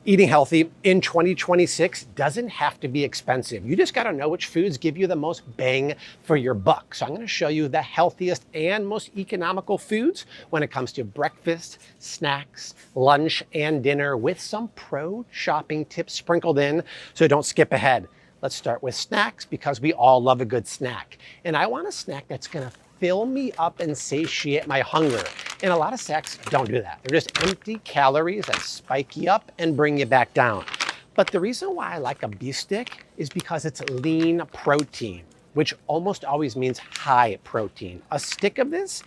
Eating healthy in 2026 doesn't have to be expensive. You just gotta know which foods give you the most bang for your buck. So I'm gonna show you the healthiest and most economical foods when it comes to breakfast, snacks, lunch, and dinner, with some pro shopping tips sprinkled in, so don't skip ahead. Let's start with snacks, because we all love a good snack. And I want a snack that's gonna fill me up and satiate my hunger. And a lot of snacks don't do that. They're just empty calories that spike you up and bring you back down. But the reason why I like a beef stick is because it's lean protein, which almost always means high protein. A stick of this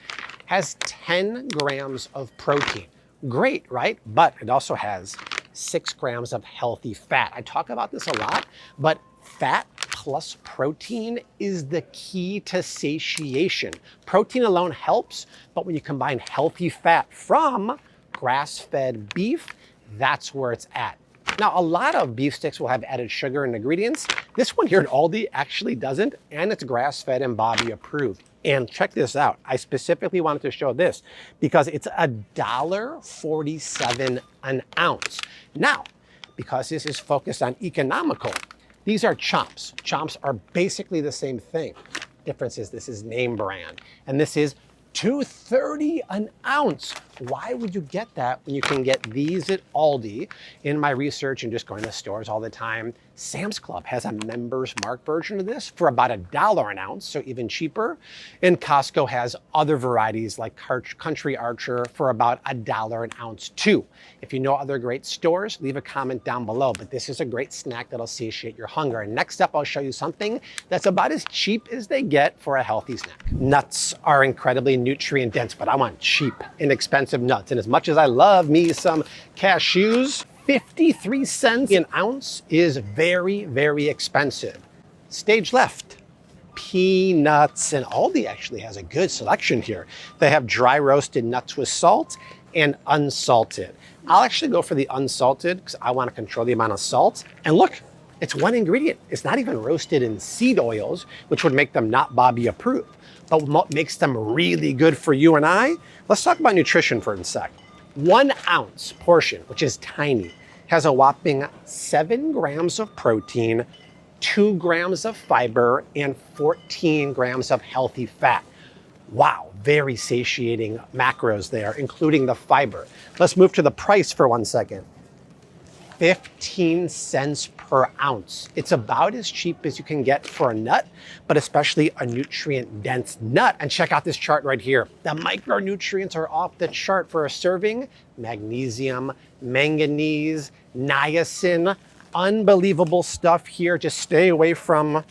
has 10 grams of protein. Great, right? But it also has 6 grams of healthy fat. I talk about this a lot, but fat plus protein is the key to satiation. Protein alone helps, but when you combine healthy fat from grass-fed beef, that's where it's at. Now, a lot of beef sticks will have added sugar and ingredients. This one here at ALDI actually doesn't, and it's grass-fed and Bobby approved. And check this out. I specifically wanted to show this because it's $1.47 an ounce. Now, because this is focused on economical, these are chomps. Chomps are basically the same thing. Difference is this is name brand, and this is $2.30 an ounce. Why would you get that when you can get these at ALDI? In my research and just going to stores all the time, Sam's Club has a Members Mark version of this for about $1 an ounce, so even cheaper. And Costco has other varieties like Country Archer for about $1 an ounce too. If you know other great stores, leave a comment down below, but this is a great snack that'll satiate your hunger. And next up, I'll show you something that's about as cheap as they get for a healthy snack. Nuts are incredibly nutrient dense, but I want cheap, inexpensive nuts. And as much as I love me some cashews, 53 cents an ounce is very, very expensive. Stage left, peanuts. And ALDI actually has a good selection here. They have dry roasted nuts with salt and unsalted. I'll actually go for the unsalted because I want to control the amount of salt. And look, it's one ingredient. It's not even roasted in seed oils, which would make them not Bobby approved. But what makes them really good for you and I? Let's talk about nutrition for a sec. 1 ounce portion, which is tiny, has a whopping 7 grams of protein, 2 grams of fiber, and 14 grams of healthy fat. Wow, very satiating macros there, including the fiber. Let's move to the price for 1 second. 15 cents per ounce. It's about as cheap as you can get for a nut, but especially a nutrient-dense nut. And check out this chart right here. The micronutrients are off the chart for a serving. Magnesium, manganese, niacin, unbelievable stuff here. Just stay away from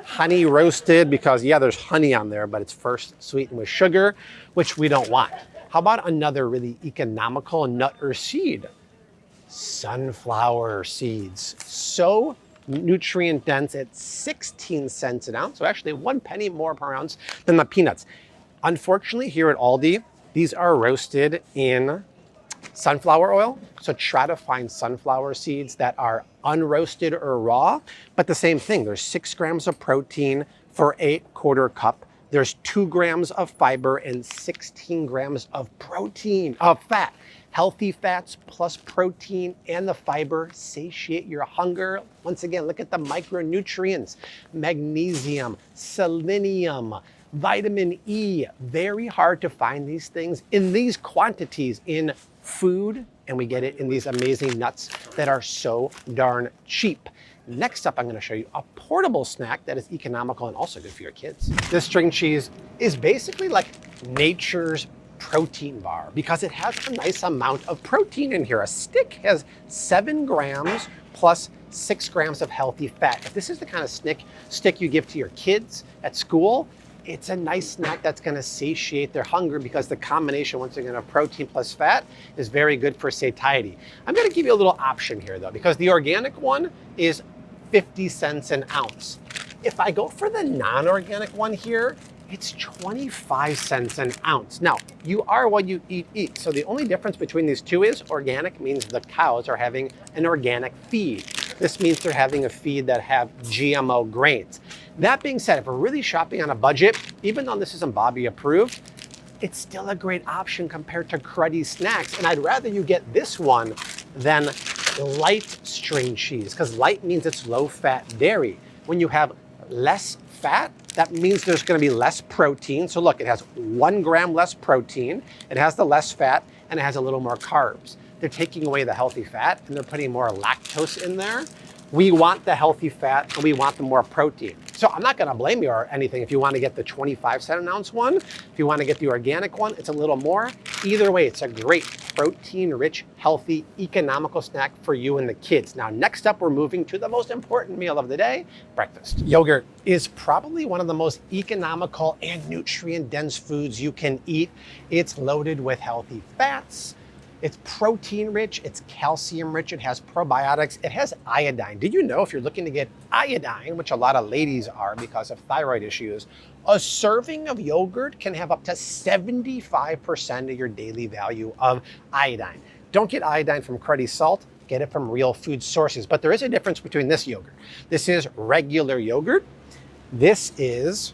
honey roasted because yeah, there's honey on there, but it's first sweetened with sugar, which we don't want. How about another really economical nut or seed? Sunflower seeds. So nutrient dense at 16 cents an ounce. So actually 1 penny more per ounce than the peanuts. Unfortunately, here at ALDI, these are roasted in sunflower oil. So try to find sunflower seeds that are unroasted or raw, but the same thing. There's 6 grams of protein for a quarter cup. There's 2 grams of fiber and 16 grams of fat. Healthy fats plus protein and the fiber satiate your hunger. Once again, look at the micronutrients. Magnesium, selenium, vitamin E. Very hard to find these things in these quantities in food, and we get it in these amazing nuts that are so darn cheap. Next up, I'm going to show you a portable snack that is economical and also good for your kids. This string cheese is basically like nature's protein bar because it has a nice amount of protein in here. A stick has 7 grams plus 6 grams of healthy fat. If this is the kind of stick you give to your kids at school, it's a nice snack that's going to satiate their hunger because the combination, once again, of protein plus fat is very good for satiety. I'm going to give you a little option here though, because the organic one is 50 cents an ounce. If I go for the non-organic one here, it's 25 cents an ounce. Now, you are what you eat. So the only difference between these two is organic means the cows are having an organic feed. This means they're having a feed that have GMO grains. That being said, if we're really shopping on a budget, even though this isn't Bobby approved, it's still a great option compared to cruddy snacks. And I'd rather you get this one than light strain cheese, because light means it's low-fat dairy. When you have less fat, that means there's going to be less protein. So look, it has 1 gram less protein, it has the less fat, and it has a little more carbs. They're taking away the healthy fat and they're putting more lactose in there. We want the healthy fat and we want the more protein. So I'm not going to blame you or anything if you want to get the 25-cent an ounce one. If you want to get the organic one, it's a little more. Either way, it's a great protein-rich, healthy, economical snack for you and the kids. Now, next up, we're moving to the most important meal of the day, breakfast. Yogurt is probably one of the most economical and nutrient-dense foods you can eat. It's loaded with healthy fats. It's protein rich, it's calcium rich, it has probiotics, it has iodine. Did you know if you're looking to get iodine, which a lot of ladies are because of thyroid issues, a serving of yogurt can have up to 75% of your daily value of iodine. Don't get iodine from cruddy salt, get it from real food sources. But there is a difference between this yogurt. This is regular yogurt. This is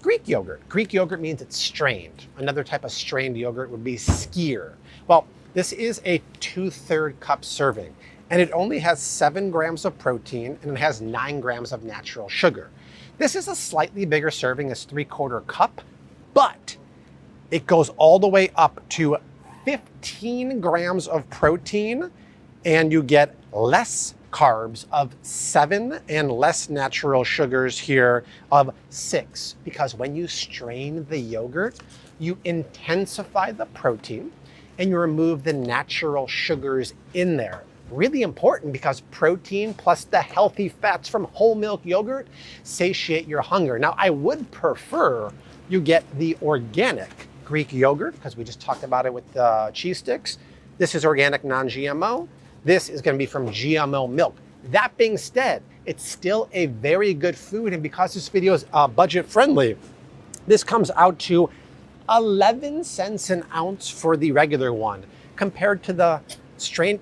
Greek yogurt. Greek yogurt means it's strained. Another type of strained yogurt would be skyr. Well, this is a 2/3 cup serving, and it only has 7 grams of protein and it has 9 grams of natural sugar. This is a slightly bigger serving, it's 3/4 cup, but it goes all the way up to 15 grams of protein, and you get less carbs of 7 and less natural sugars here of 6. Because when you strain the yogurt, you intensify the protein and you remove the natural sugars in there. Really important because protein plus the healthy fats from whole milk yogurt satiate your hunger. Now, I would prefer you get the organic Greek yogurt because we just talked about it with the cheese sticks. This is organic, non-GMO. This is going to be from GMO milk. That being said, it's still a very good food, and because this video is budget friendly, this comes out to 11 cents an ounce for the regular one. Compared to the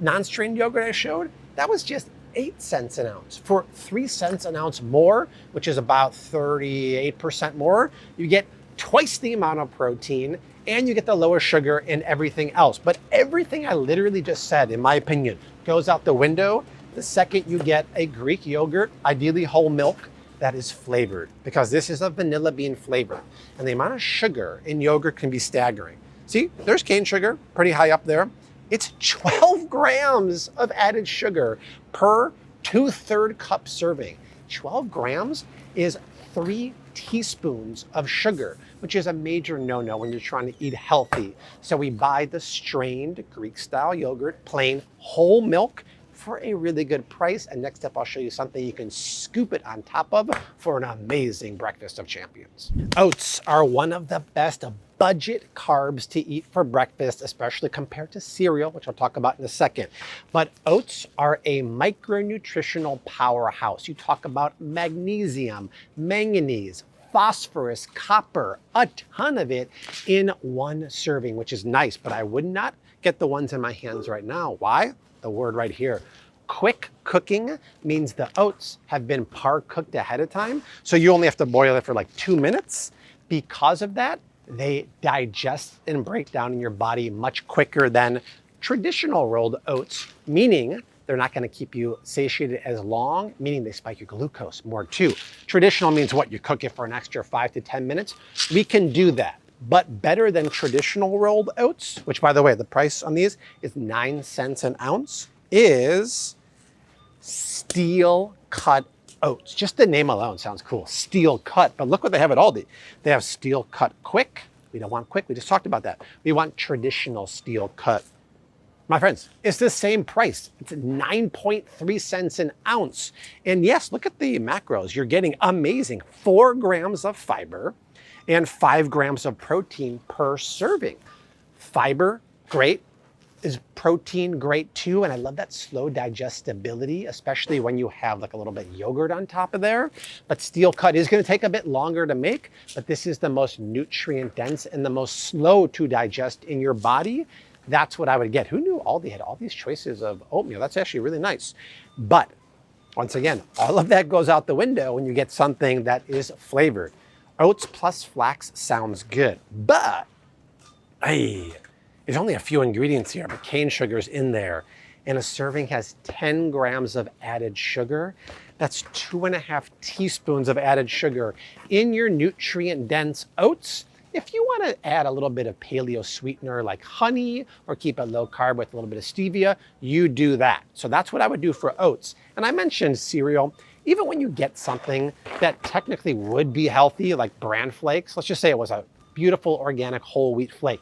non-strained yogurt I showed, that was just 8 cents an ounce. For 3 cents an ounce more, which is about 38% more, you get twice the amount of protein and you get the lower sugar and everything else. But everything I literally just said, in my opinion, goes out the window the second you get a Greek yogurt, ideally whole milk, that is flavored, because this is a vanilla bean flavor. And the amount of sugar in yogurt can be staggering. See, there's cane sugar, pretty high up there. It's 12 grams of added sugar per 2/3 cup serving. 12 grams is 3 teaspoons of sugar, which is a major no-no when you're trying to eat healthy. So we buy the strained Greek style yogurt, plain whole milk, for a really good price. And next up, I'll show you something you can scoop it on top of for an amazing breakfast of champions. Oats are one of the best budget carbs to eat for breakfast, especially compared to cereal, which I'll talk about in a second. But oats are a micronutritional powerhouse. You talk about magnesium, manganese, phosphorus, copper, a ton of it in one serving, which is nice, but I would not get the ones in my hands right now. Why? The word right here. Quick cooking means the oats have been par cooked ahead of time, so you only have to boil it for like 2 minutes. Because of that, they digest and break down in your body much quicker than traditional rolled oats, meaning they're not going to keep you satiated as long, meaning they spike your glucose more too. Traditional means what? You cook it for an extra 5 to 10 minutes. We can do that. But better than traditional rolled oats, which by the way, the price on these is 9 cents an ounce, is steel cut oats. Just the name alone sounds cool, steel cut. But look what they have at Aldi. They have steel cut quick. We don't want quick, we just talked about that. We want traditional steel cut. My friends, it's the same price. It's 9.3 cents an ounce. And yes, look at the macros. You're getting amazing 4 grams of fiber and 5 grams of protein per serving. Fiber, great. Is protein great too? And I love that slow digestibility, especially when you have like a little bit of yogurt on top of there. But steel cut is gonna take a bit longer to make, but this is the most nutrient dense and the most slow to digest in your body. That's what I would get. Who knew Aldi had all these choices of oatmeal? That's actually really nice. But once again, all of that goes out the window when you get something that is flavored. Oats plus flax sounds good, but there's only a few ingredients here, but cane sugar's in there. and a serving has 10 grams of added sugar. That's 2.5 teaspoons of added sugar in your nutrient-dense oats. If you want to add a little bit of paleo sweetener like honey or keep it low carb with a little bit of stevia, you do that. So that's what I would do for oats. And I mentioned cereal. Even when you get something that technically would be healthy, like bran flakes, let's just say it was a beautiful organic whole wheat flake.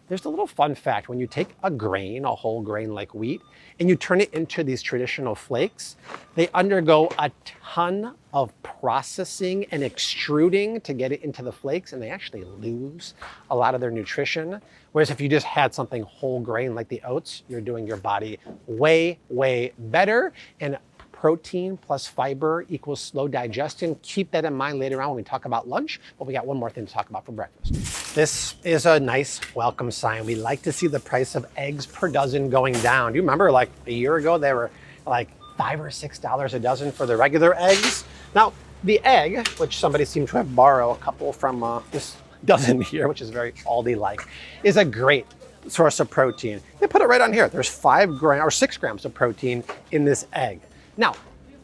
There's a little fun fact. When you take a grain, a whole grain like wheat, and you turn it into these traditional flakes, they undergo a ton of processing and extruding to get it into the flakes, and they actually lose a lot of their nutrition. Whereas if you just had something whole grain like the oats, you're doing your body way, way better. And protein plus fiber equals slow digestion. Keep that in mind later on when we talk about lunch, but we got one more thing to talk about for breakfast. This is a nice welcome sign. We like to see the price of eggs per dozen going down. Do you remember like a year ago, they were like $5 or $6 a dozen for the regular eggs? Now, the egg, which somebody seemed to have borrowed a couple from this dozen here, which is very Aldi-like, is a great source of protein. They put it right on here. There's 5 grams or 6 grams of protein in this egg. Now,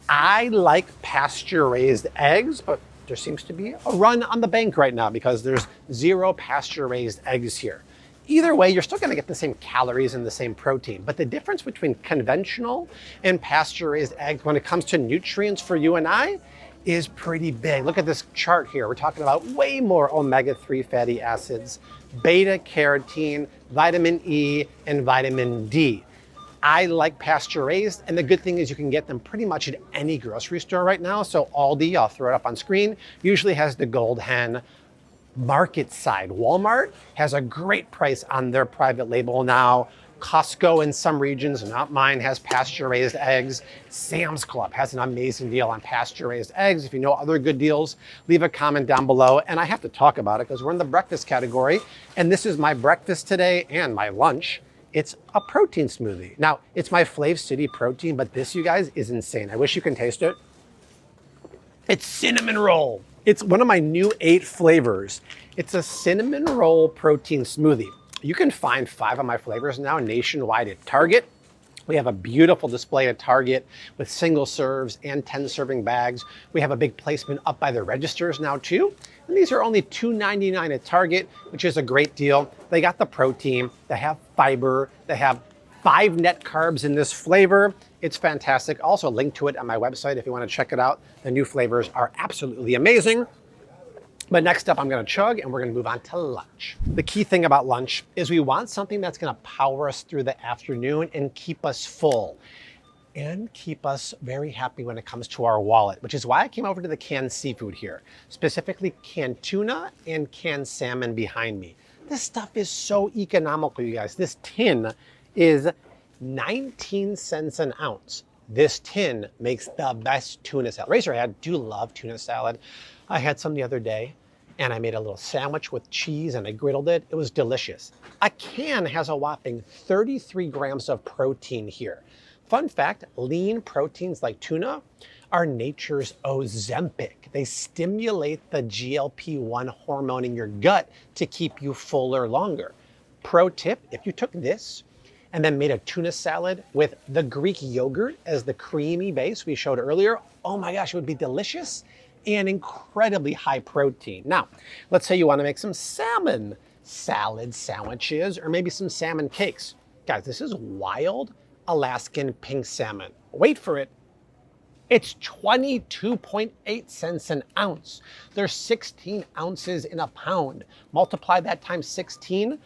I like pasture-raised eggs, but there seems to be a run on the bank right now because there's 0 pasture-raised eggs here. Either way, you're still gonna get the same calories and the same protein, but the difference between conventional and pasture-raised eggs when it comes to nutrients for you and I is pretty big. Look at this chart here. We're talking about way more omega-3 fatty acids, beta carotene, vitamin E, and vitamin D. I like pasture-raised, and the good thing is you can get them pretty much at any grocery store right now. So Aldi, I'll throw it up on screen, usually has the Gold Hen market side. Walmart has a great price on their private label now. Costco in some regions, not mine, has pasture-raised eggs. Sam's Club has an amazing deal on pasture-raised eggs. If you know other good deals, leave a comment down below. And I have to talk about it because we're in the breakfast category, and this is my breakfast today and my lunch. It's a protein smoothie. Now, it's my FlavCity protein, but this, you guys, is insane. I wish you can taste it. It's cinnamon roll. It's one of my new 8 flavors. It's a cinnamon roll protein smoothie. You can find 5 of my flavors now nationwide at Target. We have a beautiful display at Target with single serves and 10 serving bags. We have a big placement up by the registers now too. And these are only $2.99 at Target, which is a great deal. They got the protein, they have fiber, they have 5 net carbs in this flavor. It's fantastic. Also, link to it on my website if you want to check it out. The new flavors are absolutely amazing. But next up, I'm gonna chug and we're gonna move on to lunch. The key thing about lunch is we want something that's gonna power us through the afternoon and keep us full and keep us very happy when it comes to our wallet, which is why I came over to the canned seafood here, specifically canned tuna and canned salmon behind me. This stuff is so economical, you guys. This tin is 19 cents an ounce. This tin makes the best tuna salad. Raise your hand, do you love tuna salad? I had some the other day and I made a little sandwich with cheese and I griddled it. It was delicious. A can has a whopping 33 grams of protein here. Fun fact, lean proteins like tuna are nature's Ozempic. They stimulate the GLP-1 hormone in your gut to keep you fuller longer. Pro tip, if you took this and then made a tuna salad with the Greek yogurt as the creamy base we showed earlier, oh my gosh, it would be delicious and incredibly high protein. Now, let's say you want to make some salmon salad sandwiches or maybe some salmon cakes. Guys, this is wild Alaskan pink salmon. Wait for it. It's 22.8 cents an ounce. There's 16 ounces in a pound. Multiply that times 16.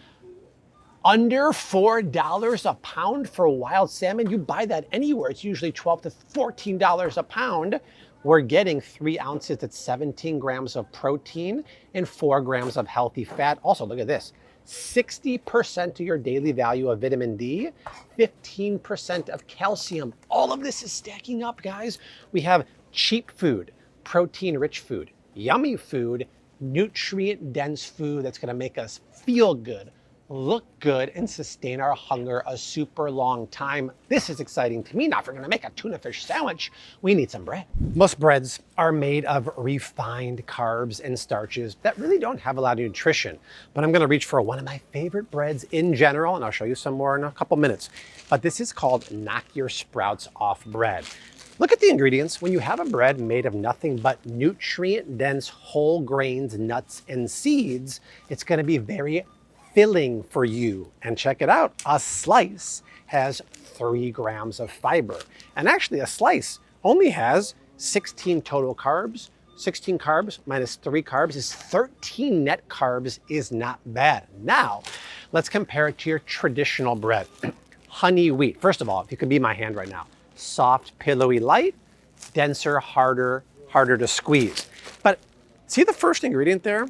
Under $4 a pound for wild salmon. You buy that anywhere. It's usually $12 to $14 a pound. We're getting 3 ounces, that's 17 grams of protein and 4 grams of healthy fat. Also, look at this. 60% of your daily value of vitamin D, 15% of calcium. All of this is stacking up, guys. We have cheap food, protein-rich food, yummy food, nutrient-dense food that's gonna make us feel good, look good, and sustain our hunger a super long time. This is exciting to me. Now, if we're gonna make a tuna fish sandwich, we need some bread. Most breads are made of refined carbs and starches that really don't have a lot of nutrition. But I'm gonna reach for one of my favorite breads in general, and I'll show you some more in a couple minutes. But this is called Knock Your Sprouts Off bread. Look at the ingredients. When you have a bread made of nothing but nutrient-dense whole grains, nuts, and seeds, it's gonna be very filling for you. And check it out, a slice has 3 grams of fiber. And actually a slice only has 16 total carbs. 16 carbs minus 3 carbs is 13 net carbs, is not bad. Now, let's compare it to your traditional bread. Honey wheat. First of all, if you could be my hand right now, soft, pillowy, light, denser, harder to squeeze. But see the first ingredient there?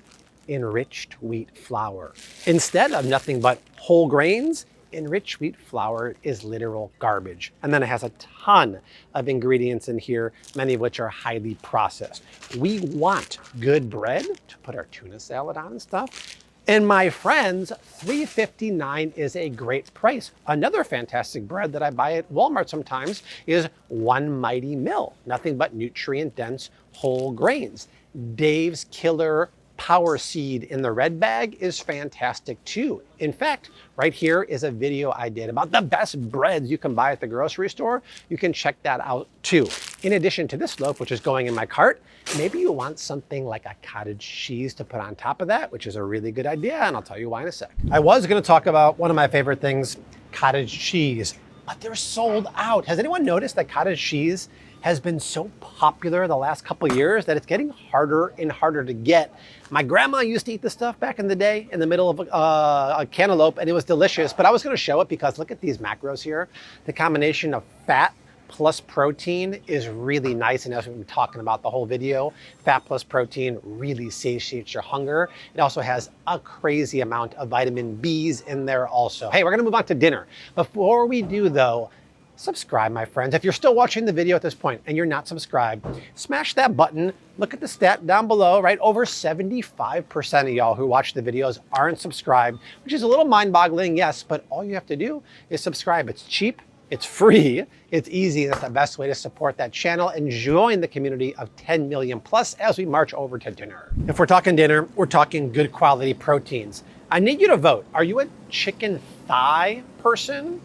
Enriched wheat flour. Instead of nothing but whole grains, enriched wheat flour is literal garbage. And then it has a ton of ingredients in here, many of which are highly processed. We want good bread to put our tuna salad on and stuff. And my friends, $3.59 is a great price. Another fantastic bread that I buy at Walmart sometimes is One Mighty Mill, nothing but nutrient-dense whole grains. Dave's Killer Power Seed in the red bag is fantastic too. In fact, right here is a video I did about the best breads you can buy at the grocery store. You can check that out too. In addition to this loaf, which is going in my cart, maybe you want something like a cottage cheese to put on top of that, which is a really good idea, and I'll tell you why in a sec. I was gonna talk about one of my favorite things, cottage cheese, but they're sold out. Has anyone noticed that cottage cheese has been so popular the last couple of years that it's getting harder and harder to get? My grandma used to eat this stuff back in the day in the middle of a cantaloupe, and it was delicious, but I was gonna show it because look at these macros here. The combination of fat plus protein is really nice, and as we've been talking about the whole video, fat plus protein really satiates your hunger. It also has a crazy amount of vitamin B's in there also. Hey, we're gonna move on to dinner. Before we do though, subscribe, my friends. If you're still watching the video at this point and you're not subscribed, smash that button. Look at the stat down below, right? Over 75% of y'all who watch the videos aren't subscribed, which is a little mind-boggling, yes, but all you have to do is subscribe. It's cheap, it's free, it's easy. That's the best way to support that channel and join the community of 10 million plus as we march over to dinner. If we're talking dinner, we're talking good quality proteins. I need you to vote. Are you a chicken thigh person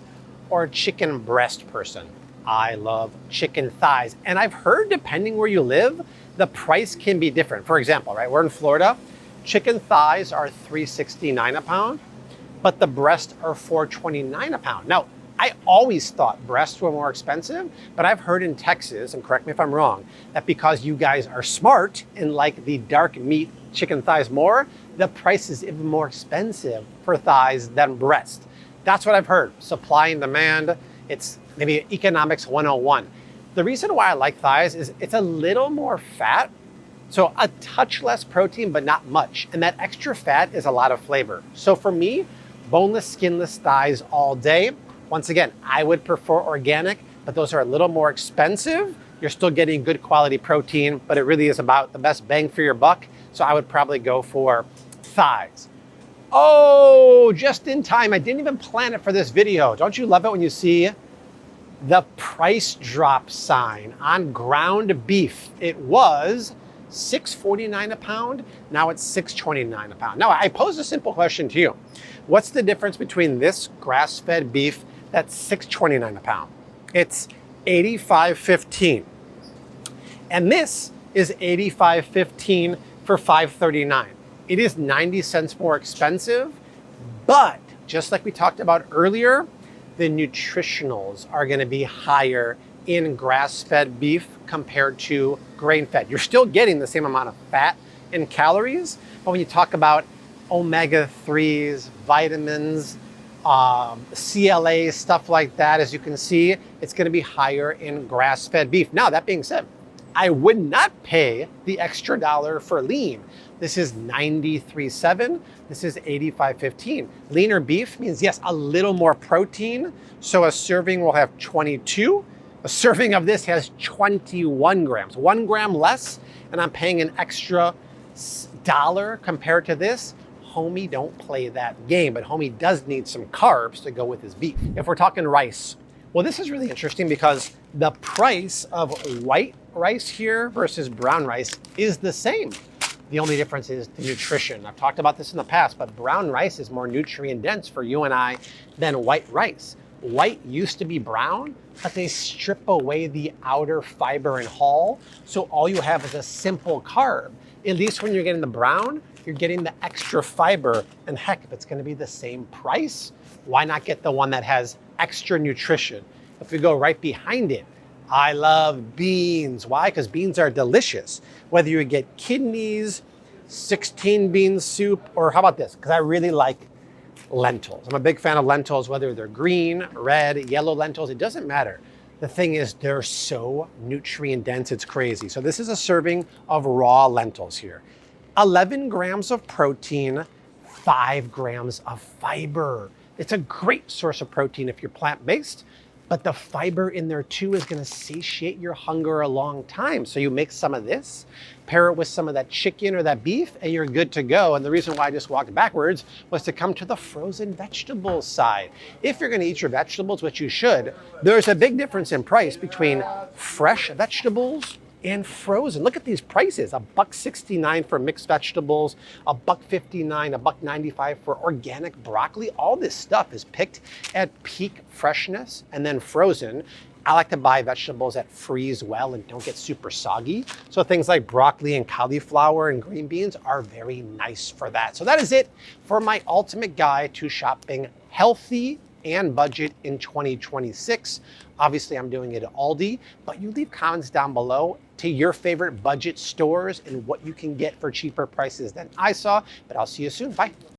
or a chicken breast person? I love chicken thighs. And I've heard depending where you live, the price can be different. For example, right, we're in Florida, chicken thighs are $3.69 a pound, but the breasts are $4.29 a pound. Now, I always thought breasts were more expensive, but I've heard in Texas, and correct me if I'm wrong, that because you guys are smart and like the dark meat chicken thighs more, the price is even more expensive for thighs than breast. That's what I've heard. Supply and demand, it's maybe economics 101. The reason why I like thighs is it's a little more fat, so a touch less protein, but not much. And that extra fat is a lot of flavor. So for me, boneless, skinless thighs all day. Once again, I would prefer organic, but those are a little more expensive. You're still getting good quality protein, but it really is about the best bang for your buck. So I would probably go for thighs. Oh, just in time. I didn't even plan it for this video. Don't you love it when you see the price drop sign on ground beef? It was $6.49 a pound. Now it's $6.29 a pound. Now I pose a simple question to you. What's the difference between this grass-fed beef that's $6.29 a pound? It's $85.15. And this is $85.15 for $5.39. It is 90 cents more expensive, but just like we talked about earlier, the nutritionals are gonna be higher in grass-fed beef compared to grain-fed. You're still getting the same amount of fat and calories, but when you talk about omega-3s, vitamins, CLA, stuff like that, as you can see, it's gonna be higher in grass-fed beef. Now, that being said, I would not pay the extra dollar for lean. This is $93.7. This is $85.15. Leaner beef means, yes, a little more protein. So a serving will have 22. A serving of this has 21 grams, 1 gram less, and I'm paying an extra dollar compared to this. Homie don't play that game, but Homie does need some carbs to go with his beef. If we're talking rice, well, this is really interesting because the price of white rice here versus brown rice is the same. The only difference is the nutrition. I've talked about this in the past, but brown rice is more nutrient dense for you and I than white rice. White used to be brown, but they strip away the outer fiber and hull, so all you have is a simple carb. At least when you're getting the brown, you're getting the extra fiber, and heck, if it's gonna be the same price, why not get the one that has extra nutrition? If we go right behind it, I love beans. Why? Because beans are delicious. Whether you get kidneys, 16 bean soup, or how about this? Because I really like lentils. I'm a big fan of lentils, whether they're green, red, yellow lentils, it doesn't matter. The thing is, they're so nutrient dense, it's crazy. So this is a serving of raw lentils here. 11 grams of protein, 5 grams of fiber. It's a great source of protein if you're plant-based, but the fiber in there too is gonna satiate your hunger a long time. So you make some of this, pair it with some of that chicken or that beef, and you're good to go. And the reason why I just walked backwards was to come to the frozen vegetables side. If you're gonna eat your vegetables, which you should, there's a big difference in price between fresh vegetables and frozen. Look at these prices, $1.69 for mixed vegetables, $1.59, $1.95 for organic broccoli. All this stuff is picked at peak freshness and then frozen. I like to buy vegetables that freeze well and don't get super soggy. So things like broccoli and cauliflower and green beans are very nice for that. So that is it for my ultimate guide to shopping healthy and budget in 2026. Obviously, I'm doing it at ALDI, but you leave comments down below to your favorite budget stores and what you can get for cheaper prices than I saw. But I'll see you soon. Bye.